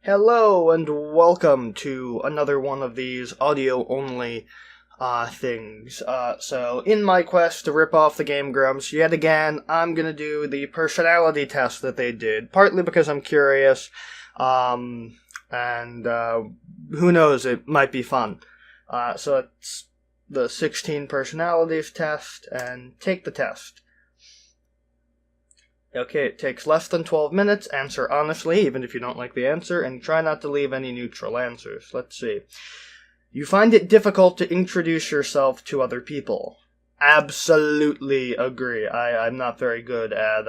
Hello and welcome to another one of these audio-only things. So in my quest to rip off the Game Grumps, yet again, I'm gonna do the personality test that they did, partly because I'm curious, and who knows, it might be fun. So it's the 16 personalities test, and take the test. Okay, it takes less than 12 minutes. Answer honestly, even if you don't like the answer, and try not to leave any neutral answers. Let's see. You find it difficult to introduce yourself to other people. Absolutely agree. I'm not very good at,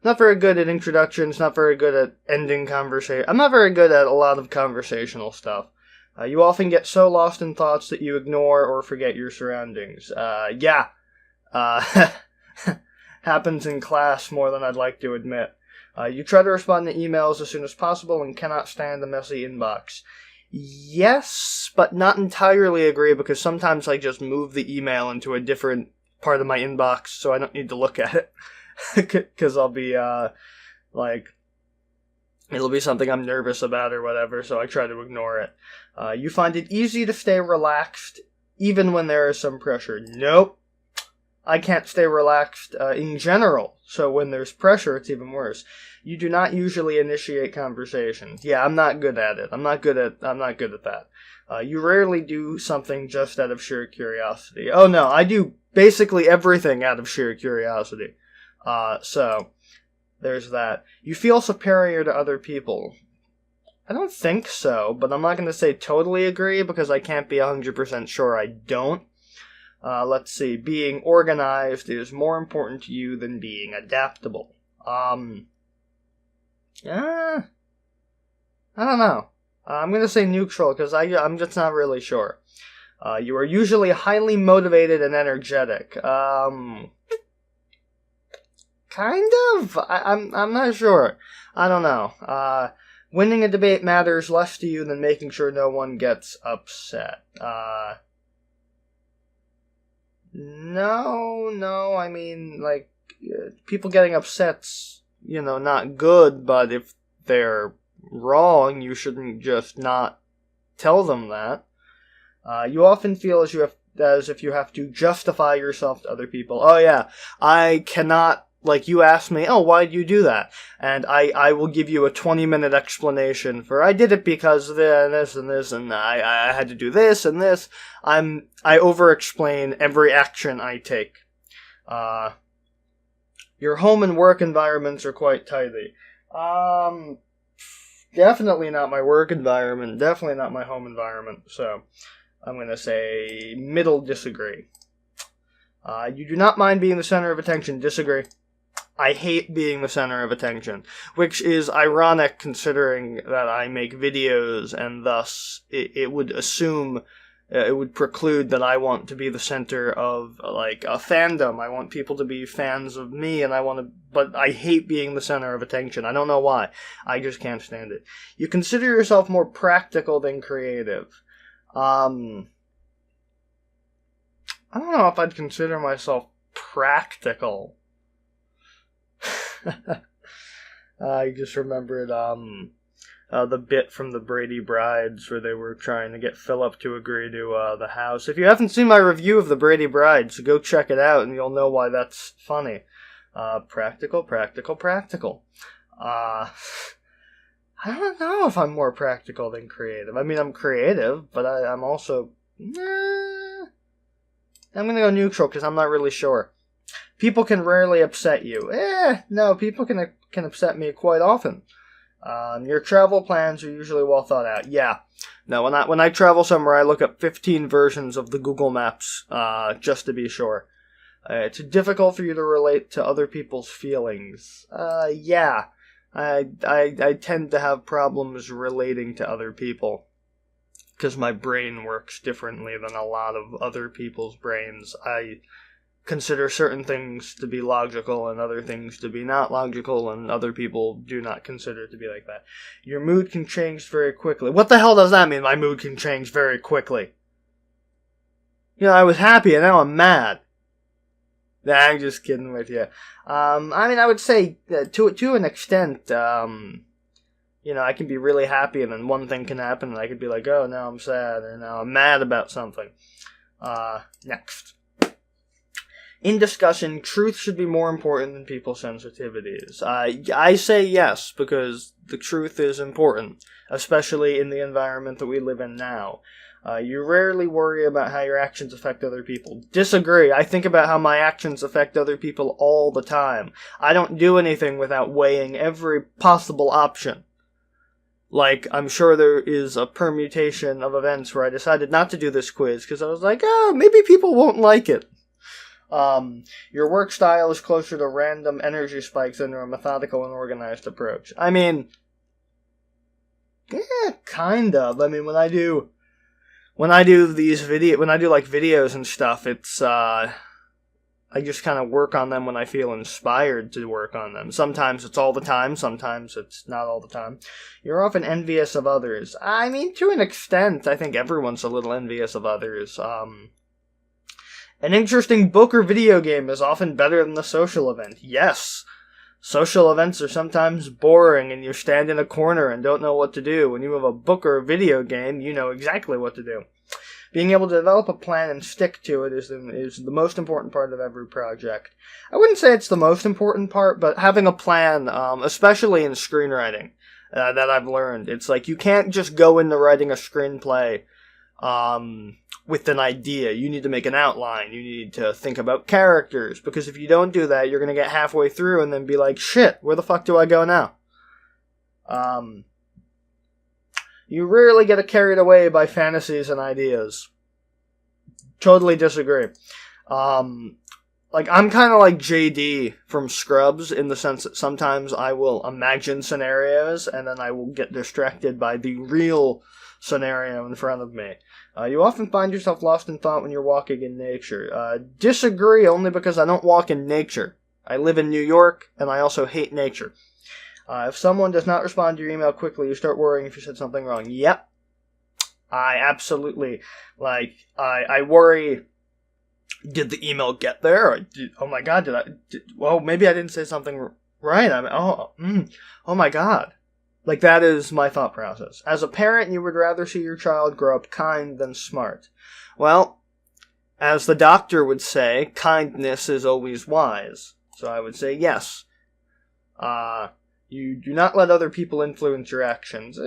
introductions, not very good at ending conversation. I'm not very good at a lot of conversational stuff. You often get so lost in thoughts that you ignore or forget your surroundings. Happens in class more than I'd like to admit. You try to respond to emails as soon as possible and cannot stand a messy inbox. Yes, but not entirely agree, because sometimes I just move the email into a different part of my inbox so I don't need to look at it. Because I'll be, it'll be something I'm nervous about or whatever, so I try to ignore it. You find it easy to stay relaxed even when there is some pressure. Nope. I can't stay relaxed in general, so when there's pressure, it's even worse. You do not usually initiate conversations. Yeah, I'm not good at it. I'm not good at that. You rarely do something just out of sheer curiosity. Oh no, I do basically everything out of sheer curiosity. So there's that. You feel superior to other people. I don't think so, but I'm not going to say totally agree, because I can't be 100% sure I don't. Let's see. Being organized is more important to you than being adaptable. I don't know. I'm gonna say neutral, because I'm just not really sure. You are usually highly motivated and energetic. Kind of? I'm not sure. I don't know. Winning a debate matters less to you than making sure no one gets upset. No, I mean, people getting upset's, not good, but if they're wrong, you shouldn't just not tell them that. You often feel as if you have to justify yourself to other people. Oh yeah, I cannot, you ask me, oh, why'd you do that? And I will give you a 20-minute explanation for, I did it because this and this, and I had to do this and this. I over-explain every action I take. Your home and work environments are quite tidy. Definitely not my work environment, definitely not my home environment, so I'm gonna say middle disagree. You do not mind being the center of attention. Disagree. I hate being the center of attention, which is ironic considering that I make videos, and thus it would assume, it would preclude that I want to be the center of, a fandom. I want people to be fans of me, but I hate being the center of attention. I don't know why. I just can't stand it. You consider yourself more practical than creative. I don't know if I'd consider myself practical. I just remembered the bit from the Brady Brides where they were trying to get Philip to agree to the house. If you haven't seen my review of the Brady Brides, go check it out and you'll know why that's funny. Practical. I don't know if I'm more practical than creative. I mean, I'm creative, but I'm also... I'm gonna go neutral because I'm not really sure. People can rarely upset you. No, people can upset me quite often. Your travel plans are usually well thought out. Yeah. No, when I travel somewhere, I look up 15 versions of the Google Maps, just to be sure. It's difficult for you to relate to other people's feelings. Yeah. I tend to have problems relating to other people, because my brain works differently than a lot of other people's brains. I consider certain things to be logical and other things to be not logical, and other people do not consider it to be like that. Your mood can change very quickly. What the hell does that mean, my mood can change very quickly? I was happy and now I'm mad. Nah, I'm just kidding with you. I would say to an extent, You know, I can be really happy and then one thing can happen and I could be like, oh, now I'm sad, or now I'm mad about something. Next. In discussion, truth should be more important than people's sensitivities. I say yes, because the truth is important, especially in the environment that we live in now. You rarely worry about how your actions affect other people. Disagree. I think about how my actions affect other people all the time. I don't do anything without weighing every possible option. Like, I'm sure there is a permutation of events where I decided not to do this quiz because I was like, oh, maybe people won't like it. Your work style is closer to random energy spikes than to a methodical and organized approach. I mean, yeah, kind of. I mean, when I do videos and stuff, it's, I just kind of work on them when I feel inspired to work on them. Sometimes it's all the time, sometimes it's not all the time. You're often envious of others. I mean, to an extent, I think everyone's a little envious of others. An interesting book or video game is often better than the social event. Yes. Social events are sometimes boring and you stand in a corner and don't know what to do. When you have a book or a video game, you know exactly what to do. Being able to develop a plan and stick to it is the most important part of every project. I wouldn't say it's the most important part, but having a plan, especially in screenwriting, that I've learned. It's like you can't just go into writing a screenplay with an idea. You need to make an outline. You need to think about characters, because if you don't do that, you're going to get halfway through and then be like, shit, where the fuck do I go now? You rarely get carried away by fantasies and ideas. Totally disagree. Like, I'm kind of like JD from Scrubs in the sense that sometimes I will imagine scenarios and then I will get distracted by the real scenario in front of me. You often find yourself lost in thought when you're walking in nature. Disagree only because I don't walk in nature. I live in New York, and I also hate nature. If someone does not respond to your email quickly, you start worrying if you said something wrong. Yep. I absolutely, I worry, did the email get there? Or oh my god, well, maybe I didn't say something right. Oh my god. Like, that is my thought process. As a parent, you would rather see your child grow up kind than smart. Well, as the doctor would say, kindness is always wise. So I would say yes. You do not let other people influence your actions.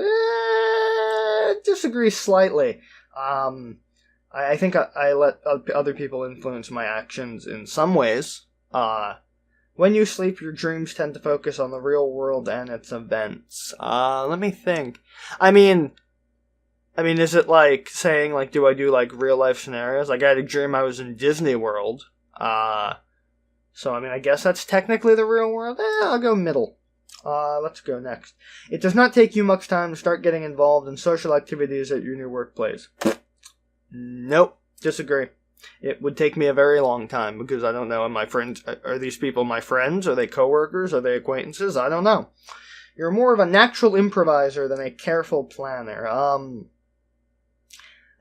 Disagree slightly. I think I let other people influence my actions in some ways. When you sleep, your dreams tend to focus on the real world and its events. Let me think. I mean, is it like saying, like, do I do, like, real-life scenarios? Like, I had a dream I was in Disney World. So, I mean, I guess that's technically the real world. I'll go middle. Let's go next. It does not take you much time to start getting involved in social activities at your new workplace. Nope. Disagree. It would take me a very long time because I don't know, are these people my friends? Are they coworkers? Are they acquaintances? I don't know. You're more of a natural improviser than a careful planner. I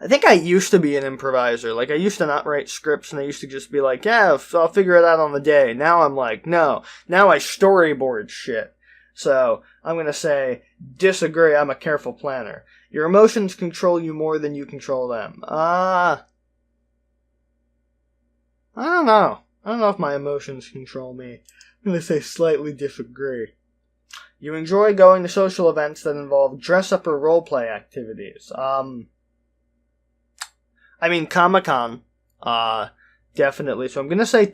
think I used to be an improviser. Like, I used to not write scripts and I used to just be like, yeah, I'll figure it out on the day. Now I'm like, no. Now I storyboard shit. So, I'm gonna say, disagree, I'm a careful planner. Your emotions control you more than you control them. I don't know. I don't know if my emotions control me. I'm gonna say slightly disagree. You enjoy going to social events that involve dress-up or role-play activities. I mean, Comic-Con, definitely. So I'm gonna say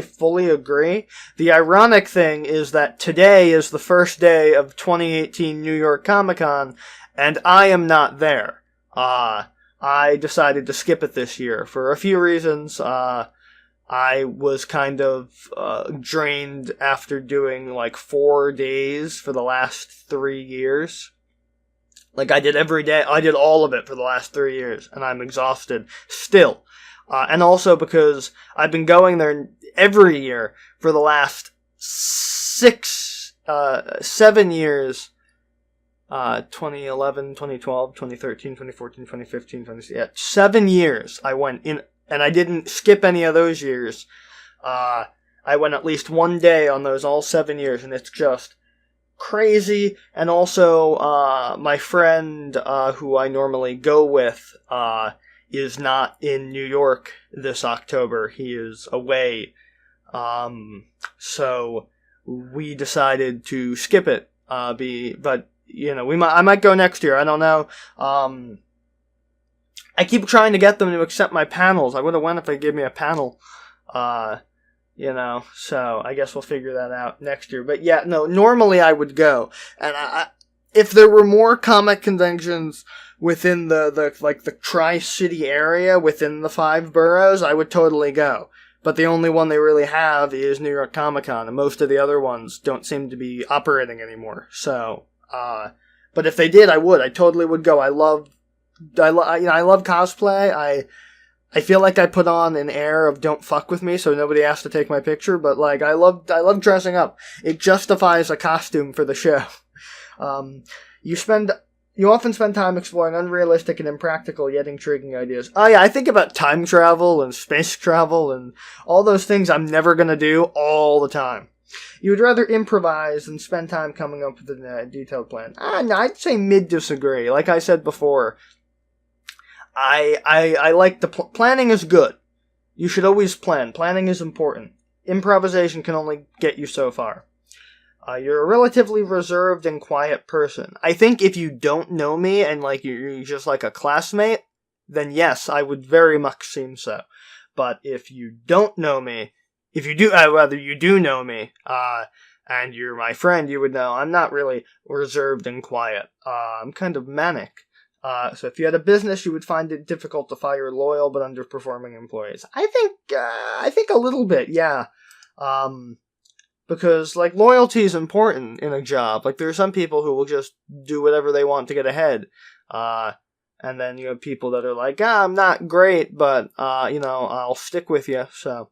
fully agree. The ironic thing is that today is the first day of 2018 New York Comic-Con, and I am not there. I decided to skip it this year for a few reasons. I was kind of drained after doing like 4 days for the last 3 years. Like, I did every day. I did all of it for the last 3 years, and I'm exhausted still. And also because I've been going there every year for the last 7 years. 2011, 2012, 2013, 2014, 2015, 7 years I went in, and I didn't skip any of those years. I went at least one day on those all 7 years, and it's just crazy, and also my friend who I normally go with is not in New York this October. He is away, so we decided to skip it. But I might go next year. I don't know. I keep trying to get them to accept my panels. I would have went if they gave me a panel. So I guess we'll figure that out next year. But yeah, no, normally I would go. And if there were more comic conventions within the Tri-City area, within the 5 boroughs, I would totally go. But the only one they really have is New York Comic Con, and most of the other ones don't seem to be operating anymore. So, but if they did, I would. I totally would go. I love cosplay. I feel like I put on an air of don't fuck with me so nobody has to take my picture, but like I love dressing up. It justifies a costume for the show. You often spend time exploring unrealistic and impractical yet intriguing ideas. Oh yeah, I think about time travel and space travel and all those things I'm never gonna do all the time. You would rather improvise than spend time coming up with a detailed plan. No, I'd say mid-disagree. Like I said before, I like the planning is good. You should always plan. Planning is important. Improvisation can only get you so far. You're a relatively reserved and quiet person. I think if you don't know me and like you're just like a classmate, then yes, I would very much seem so. But if you don't know me, you do know me, and you're my friend, you would know I'm not really reserved and quiet. I'm kind of manic. So if you had a business, you would find it difficult to fire loyal but underperforming employees. I think a little bit, yeah. Because, like, loyalty is important in a job. Like, there are some people who will just do whatever they want to get ahead. And then you have people that are like, I'm not great, but, I'll stick with you, so.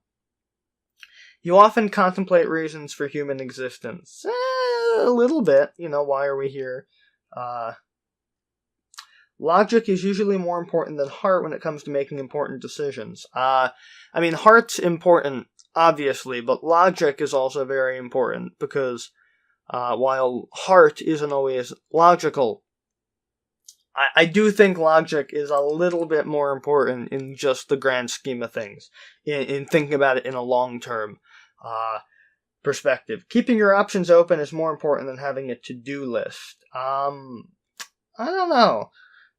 You often contemplate reasons for human existence. A little bit. Why are we here? Logic is usually more important than heart when it comes to making important decisions. Heart's important, obviously, but logic is also very important because while heart isn't always logical, I do think logic is a little bit more important in just the grand scheme of things, in thinking about it in a long-term perspective. Keeping your options open is more important than having a to-do list. I don't know.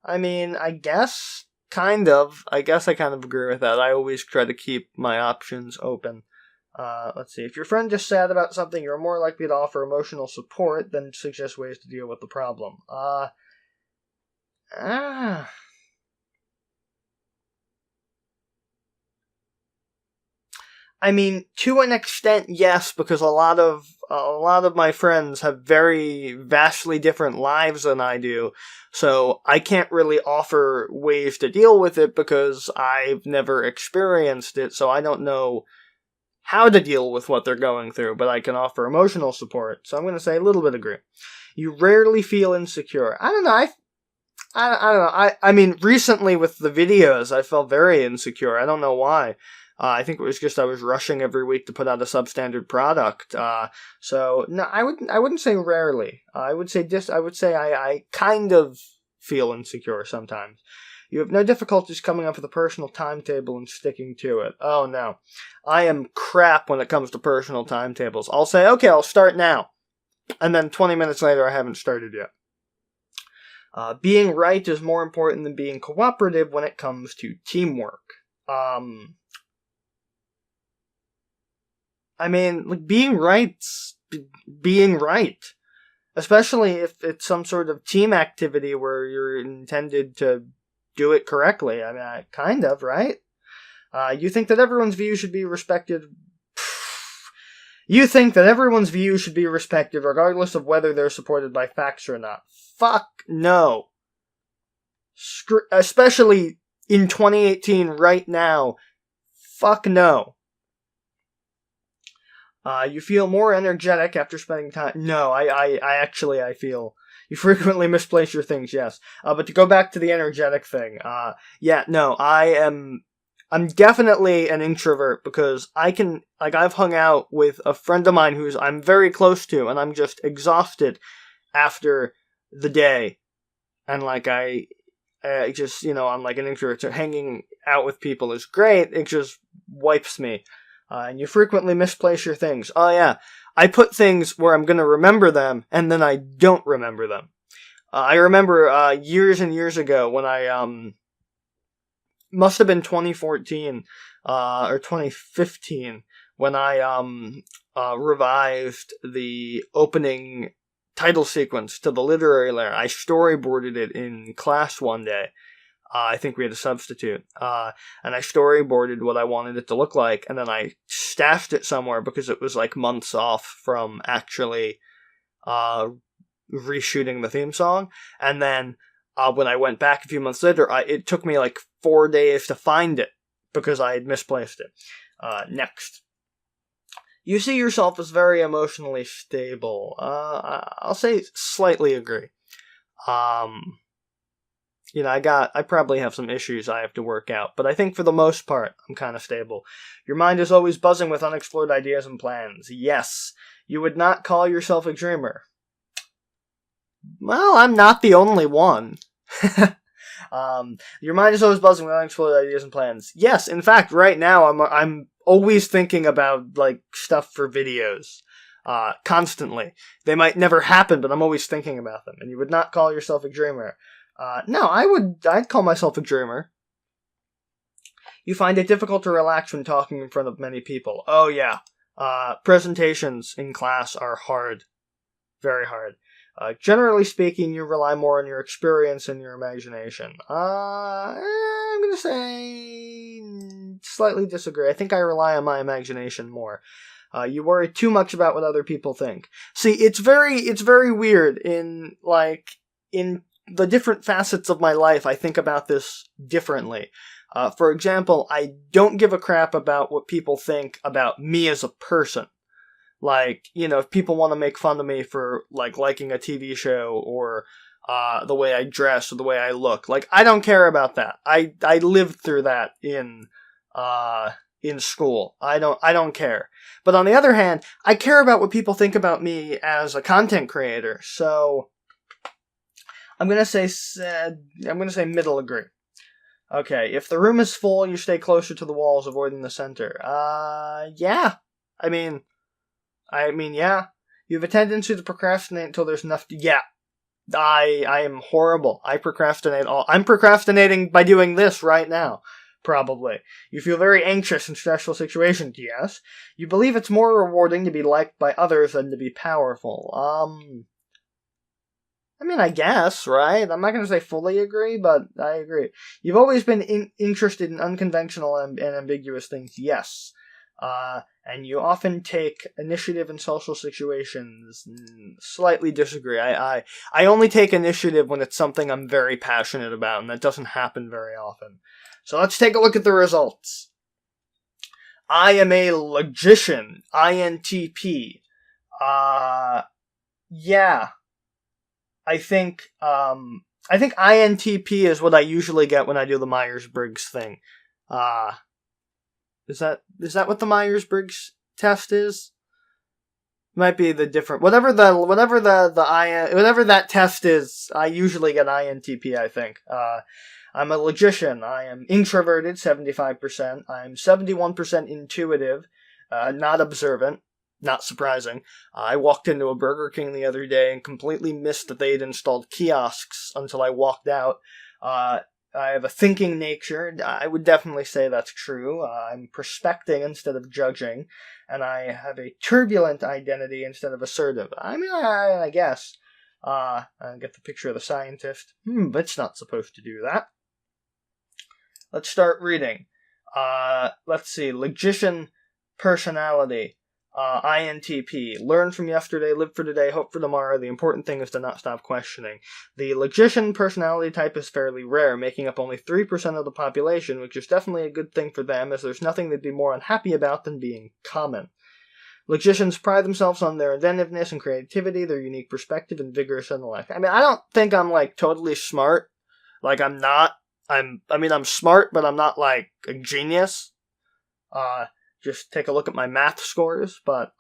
I guess, kind of. I guess I kind of agree with that. I always try to keep my options open. Let's see. If your friend is sad about something, you're more likely to offer emotional support than suggest ways to deal with the problem. To an extent, yes, because a lot of my friends have very vastly different lives than I do, so I can't really offer ways to deal with it because I've never experienced it, so I don't know how to deal with what they're going through, but I can offer emotional support, so I'm going to say a little bit agree. You rarely feel insecure. I don't know, I don't know, recently with the videos, I felt very insecure, I don't know why. I think it was just I was rushing every week to put out a substandard product. So no, I wouldn't say rarely. I would say I kind of feel insecure sometimes. You have no difficulties coming up with a personal timetable and sticking to it. Oh no, I am crap when it comes to personal timetables. I'll say, okay, I'll start now, and then 20 minutes later I haven't started yet. Being right is more important than being cooperative when it comes to teamwork. Being right. Especially if it's some sort of team activity where you're intended to do it correctly. Kind of, right? You think that everyone's view should be respected. You think that everyone's view should be respected regardless of whether they're supported by facts or not. Fuck no. Especially in 2018 right now. Fuck no. You feel more energetic after spending time. No, I feel you frequently misplace your things. Yes, but to go back to the energetic thing, I am I'm definitely an introvert because I've hung out with a friend of mine who's I'm very close to, and I'm just exhausted after the day. And I just, I'm like an introvert, so hanging out with people is great. It just wipes me. And you frequently misplace your things. Oh yeah, I put things where I'm going to remember them, and then I don't remember them. I remember years and years ago when I must have been 2014 or 2015 when I revived the opening title sequence to the literary layer. I storyboarded it in class one day. I think we had a substitute. And I storyboarded what I wanted it to look like, and then I stashed it somewhere because it was like months off from actually reshooting the theme song. And then when I went back a few months later, it took me like 4 days to find it because I had misplaced it. Next. You see yourself as very emotionally stable. I'll say slightly agree. I probably have some issues I have to work out, but I think for the most part, I'm kind of stable. Your mind is always buzzing with unexplored ideas and plans. Yes, you would not call yourself a dreamer. Well, I'm not the only one. Your mind is always buzzing with unexplored ideas and plans. Yes, in fact, right now I'm always thinking about like stuff for videos. Constantly. They might never happen, but I'm always thinking about them. And you would not call yourself a dreamer. No, I'd call myself a dreamer. You find it difficult to relax when talking in front of many people. Oh yeah. Presentations in class are hard. Very hard. Generally speaking, you rely more on your experience and your imagination. I'm gonna say slightly disagree. I think I rely on my imagination more. You worry too much about what other people think. See, it's very weird in the different facets of my life. I think about this differently. For example, I don't give a crap about what people think about me as a person. If people want to make fun of me for, liking a TV show, or, the way I dress, or the way I look, I don't care about that. I lived through that in school. I don't care. But on the other hand, I care about what people think about me as a content creator, so I'm gonna say middle agree. Okay, if the room is full, you stay closer to the walls, avoiding the center. Yeah. Yeah. You have a tendency to procrastinate until there's enough to... Yeah. I am horrible. I procrastinate I'm procrastinating by doing this right now. Probably. You feel very anxious in stressful situations. Yes. You believe it's more rewarding to be liked by others than to be powerful. I guess, right? I'm not going to say fully agree, but I agree. You've always been interested in unconventional and ambiguous things. Yes. And you often take initiative in social situations. Slightly disagree. I only take initiative when it's something I'm very passionate about, and that doesn't happen very often. So let's take a look at the results. I am a logician. INTP. Yeah. I think INTP is what I usually get when I do the Myers Briggs thing. Is that what the Myers Briggs test is? Might be the different whatever that test is. I usually get INTP. I think. I'm a logician. I am introverted, 75%. I'm 71% intuitive, not observant. Not surprising. I walked into a Burger King the other day and completely missed that they had installed kiosks until I walked out. I have a thinking nature. I would definitely say that's true. I'm prospecting instead of judging. And I have a turbulent identity instead of assertive. I guess. I get the picture of the scientist. But it's not supposed to do that. Let's start reading. Let's see. Logician personality. INTP. Learn from yesterday, live for today, hope for tomorrow. The important thing is to not stop questioning. The logician personality type is fairly rare, making up only 3% of the population, which is definitely a good thing for them, as there's nothing they'd be more unhappy about than being common. Logicians pride themselves on their inventiveness and creativity, their unique perspective, and vigorous intellect. I don't think I'm, totally smart. I'm not. I'm smart, but I'm not like a genius. Just take a look at my math scores, but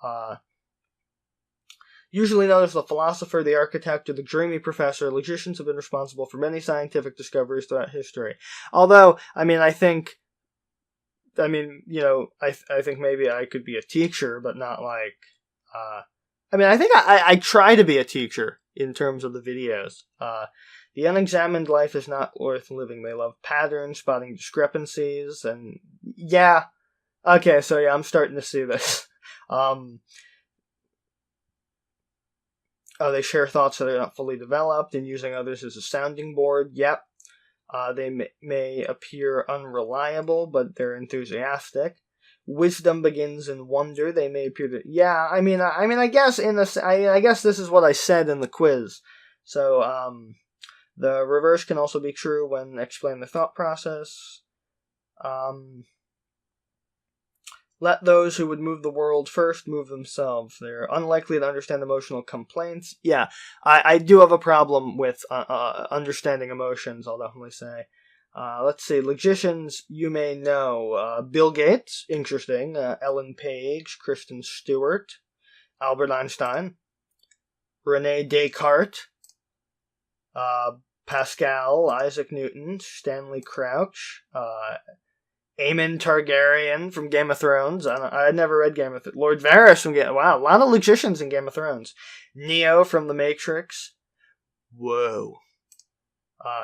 usually known as the philosopher, the architect, or the dreamy professor, logicians have been responsible for many scientific discoveries throughout history. Although, I think maybe I could be a teacher, but not like, I think I try to be a teacher in terms of the videos. The unexamined life is not worth living. They love patterns, spotting discrepancies, and yeah. Okay, so yeah, I'm starting to see this. They share thoughts that are not fully developed and using others as a sounding board. Yep. They may appear unreliable, but they're enthusiastic. Wisdom begins in wonder. They may appear to... Yeah, I guess I guess this is what I said in the quiz. So, the reverse can also be true when explaining the thought process. Let those who would move the world first move themselves. They're unlikely to understand emotional complaints. Yeah, I do have a problem with understanding emotions, I'll definitely say. Let's see, logicians you may know. Bill Gates, interesting. Ellen Page, Kristen Stewart, Albert Einstein, Rene Descartes, Pascal, Isaac Newton, Stanley Crouch, Aemon Targaryen from Game of Thrones. I had never read Game of Thrones. Lord Varys from Wow, a lot of logicians in Game of Thrones. Neo from The Matrix. Whoa.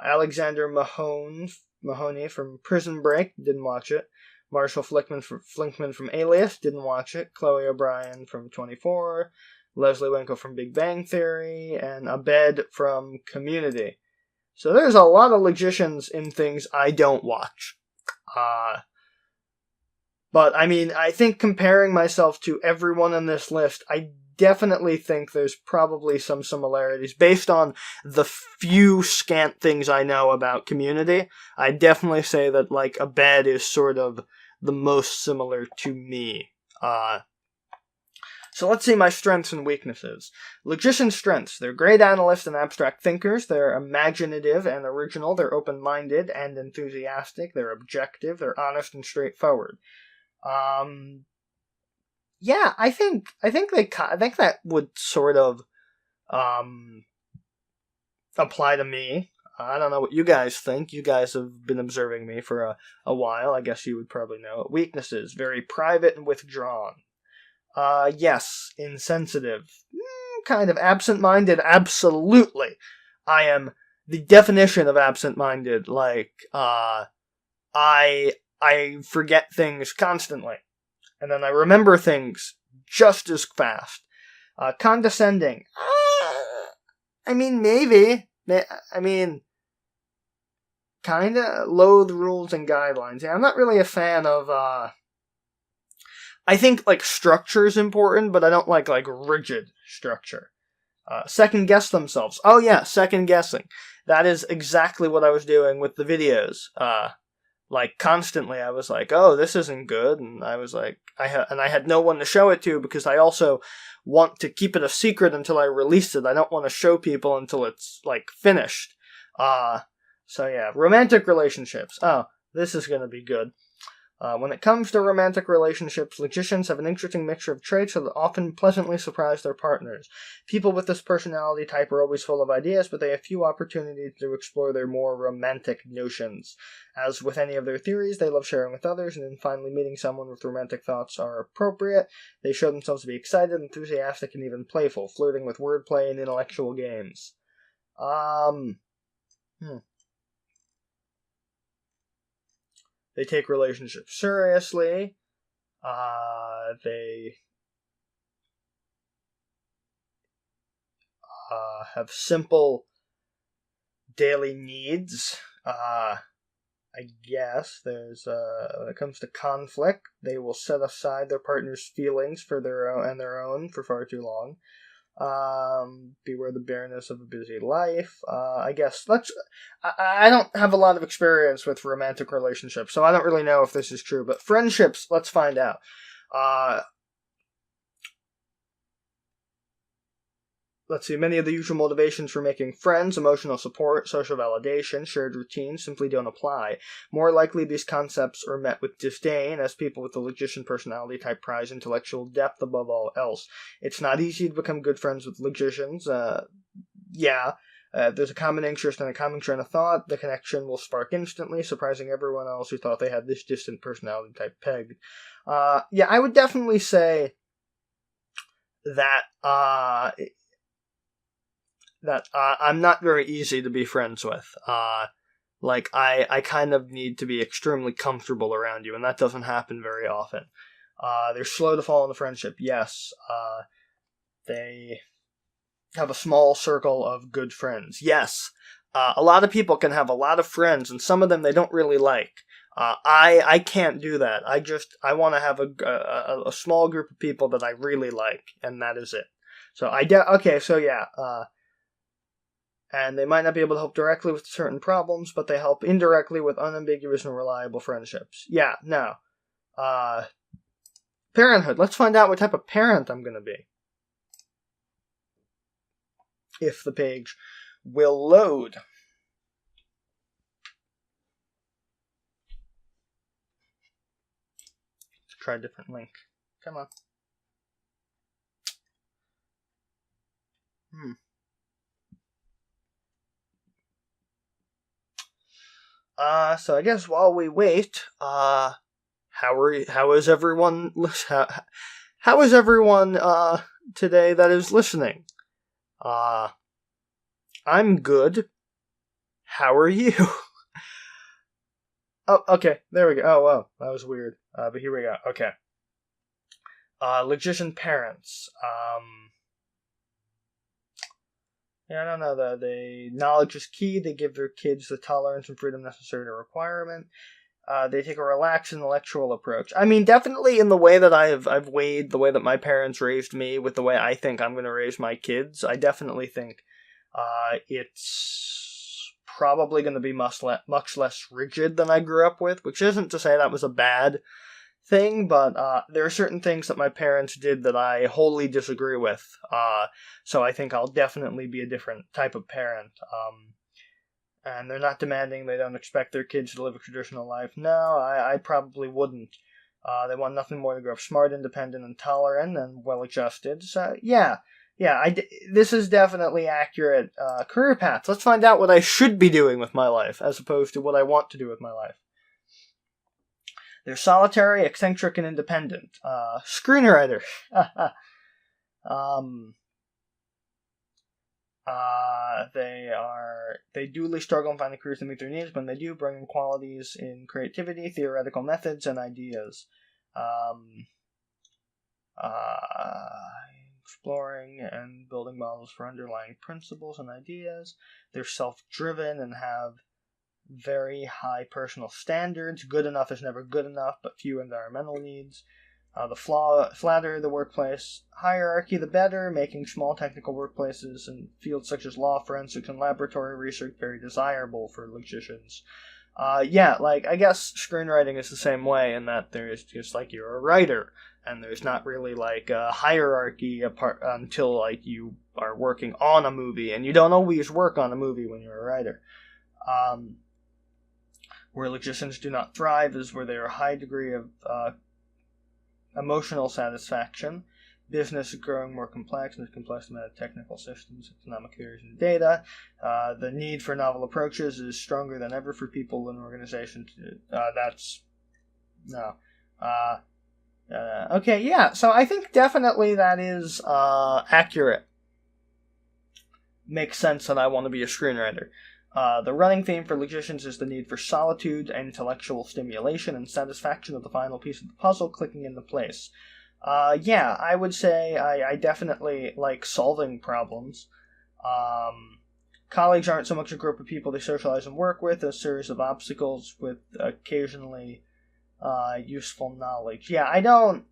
Alexander Mahoney from Prison Break. Didn't watch it. Marshall Flickman from Alias. Didn't watch it. Chloe O'Brien from 24. Leslie Winkle from Big Bang Theory. And Abed from Community. So there's a lot of logicians in things I don't watch. But I think comparing myself to everyone on this list, I definitely think there's probably some similarities based on the few scant things I know about Community. I definitely say that like Abed is sort of the most similar to me. So let's see my strengths and weaknesses. Logician strengths. They're great analysts and abstract thinkers. They're imaginative and original. They're open-minded and enthusiastic. They're objective. They're honest and straightforward. Yeah, I think that would sort of apply to me. I don't know what you guys think. You guys have been observing me for a while. I guess you would probably know it. Weaknesses. Very private and withdrawn. Yes, insensitive. Kind of absent-minded, absolutely. I am the definition of absent-minded. Like, I forget things constantly. And then I remember things just as fast. Condescending. Maybe. Kinda loathe rules and guidelines. Yeah, I'm not really a fan of, I think, like, structure is important, but I don't like rigid structure. Second guess themselves. Oh yeah, second guessing. That is exactly what I was doing with the videos. Constantly I was like, oh, this isn't good, and I was like, I had no one to show it to, because I also want to keep it a secret until I release it. I don't want to show people until it's, finished. So yeah, romantic relationships. Oh, this is gonna be good. When it comes to romantic relationships, logicians have an interesting mixture of traits that often pleasantly surprise their partners. People with this personality type are always full of ideas, but they have few opportunities to explore their more romantic notions. As with any of their theories, they love sharing with others, and in finally meeting someone with romantic thoughts are appropriate. They show themselves to be excited, enthusiastic, and even playful, flirting with wordplay and intellectual games. They take relationships seriously. They have simple daily needs. I guess there's when it comes to conflict, they will set aside their partner's feelings for their own for far too long. Beware the bareness of a busy life. I guess I don't have a lot of experience with romantic relationships, so I don't really know if this is true, but friendships, let's find out. let's see, many of the usual motivations for making friends, emotional support, social validation, shared routines, simply don't apply. More likely, these concepts are met with disdain, as people with the logician personality type prize intellectual depth above all else. It's not easy to become good friends with logicians. There's a common interest and a common train of thought. The connection will spark instantly, surprising everyone else who thought they had this distant personality type pegged. I would definitely say that I'm not very easy to be friends with. I kind of need to be extremely comfortable around you, and that doesn't happen very often. They're slow to fall into friendship, yes. They have a small circle of good friends, yes. A lot of people can have a lot of friends, and some of them they don't really like. I can't do that. I want to have a small group of people that I really like, and that is it. And they might not be able to help directly with certain problems, but they help indirectly with unambiguous and reliable friendships. Yeah, no. Parenthood. Let's find out what type of parent I'm going to be. If the page will load. Let's try a different link. Come on. So I guess while we wait, how is everyone today that is listening? I'm good. How are you? Oh, okay, there we go. Oh, wow, that was weird. But here we go. Okay. Logician parents. I don't know. The knowledge is key. They give their kids the tolerance and freedom necessary to requirement. They take a relaxed intellectual approach. I mean, definitely in the way that I've weighed the way that my parents raised me with the way I think I'm going to raise my kids. I definitely think it's probably going to be much less rigid than I grew up with, which isn't to say that was a bad thing, but there are certain things that my parents did that I wholly disagree with. So I think I'll definitely be a different type of parent. And they're not demanding, they don't expect their kids to live a traditional life. No, I probably wouldn't. They want nothing more to grow up smart, independent, and tolerant, and well-adjusted. So, this is definitely accurate career paths. Let's find out what I should be doing with my life, as opposed to what I want to do with my life. They're solitary, eccentric, and independent. Screenwriter. They duly struggle and find the careers that meet their needs. When they do, bring in qualities in creativity, theoretical methods, and ideas. Exploring and building models for underlying principles and ideas. They're self-driven and have very high personal standards. Good enough is never good enough, but few environmental needs. The flatter the workplace hierarchy, the better, making small technical workplaces in fields such as law, forensics, and laboratory research very desirable for logicians. I guess screenwriting is the same way in that there's just you're a writer, and there's not really a hierarchy apart until you are working on a movie, and you don't always work on a movie when you're a writer. Where logicians do not thrive is where there are a high degree of emotional satisfaction. Business is growing more complex, and there's complex amount of technical systems, economic theories, and data. The need for novel approaches is stronger than ever for people in organizations. So I think definitely that is accurate. Makes sense that I want to be a screenwriter. The running theme for logicians is the need for solitude, intellectual stimulation, and satisfaction of the final piece of the puzzle clicking into place. I would say I definitely like solving problems. Colleagues aren't so much a group of people they socialize and work with, a series of obstacles with occasionally useful knowledge. Yeah, I don't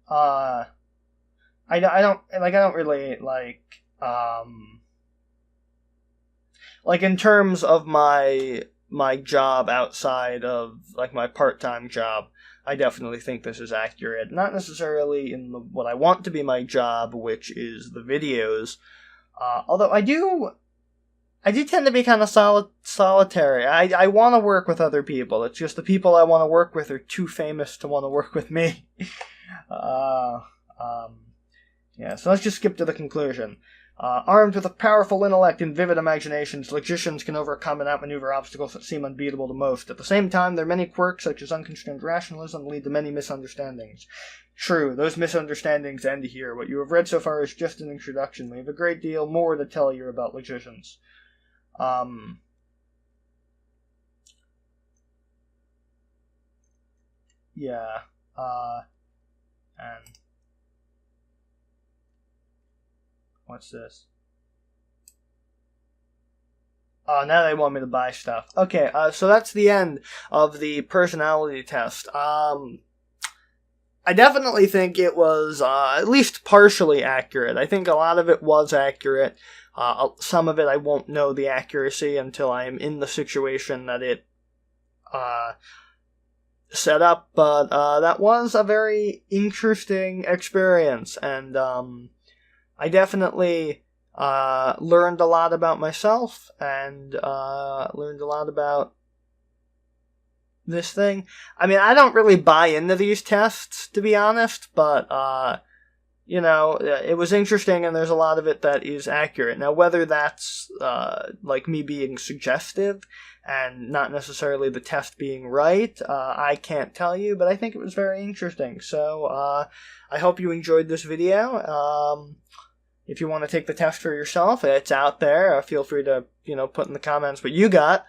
really in terms of my job outside of my part-time job, I definitely think this is accurate. Not necessarily in what I want to be my job, which is the videos. Although I do tend to be kind of solitary. I want to work with other people. It's just the people I want to work with are too famous to want to work with me. Yeah, so let's just skip to the conclusion. Armed with a powerful intellect and vivid imaginations, logicians can overcome and outmaneuver obstacles that seem unbeatable to most. At the same time, their many quirks, such as unconstrained rationalism, lead to many misunderstandings. True, those misunderstandings end here. What you have read so far is just an introduction. We have a great deal more to tell you about logicians. Yeah, and what's this? Oh, now they want me to buy stuff. Okay, so that's the end of the personality test. I definitely think it was at least partially accurate. I think a lot of it was accurate. Some of it I won't know the accuracy until I am in the situation that it set up, but that was a very interesting experience, and I definitely learned a lot about myself, and learned a lot about this thing. I mean, I don't really buy into these tests, to be honest, but, you know, it was interesting, and there's a lot of it that is accurate. Now, whether that's, like, me being suggestive, and not necessarily the test being right, I can't tell you, but I think it was very interesting. So, I hope you enjoyed this video. If you want to take the test for yourself, it's out there. Feel free to, you know, put in the comments what you got.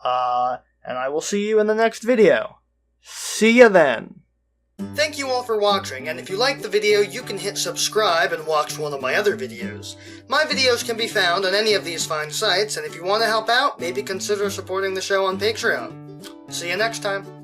And I will see you in the next video. See ya then! Thank you all for watching, and if you liked the video, you can hit subscribe and watch one of my other videos. My videos can be found on any of these fine sites, and if you want to help out, maybe consider supporting the show on Patreon. See you next time.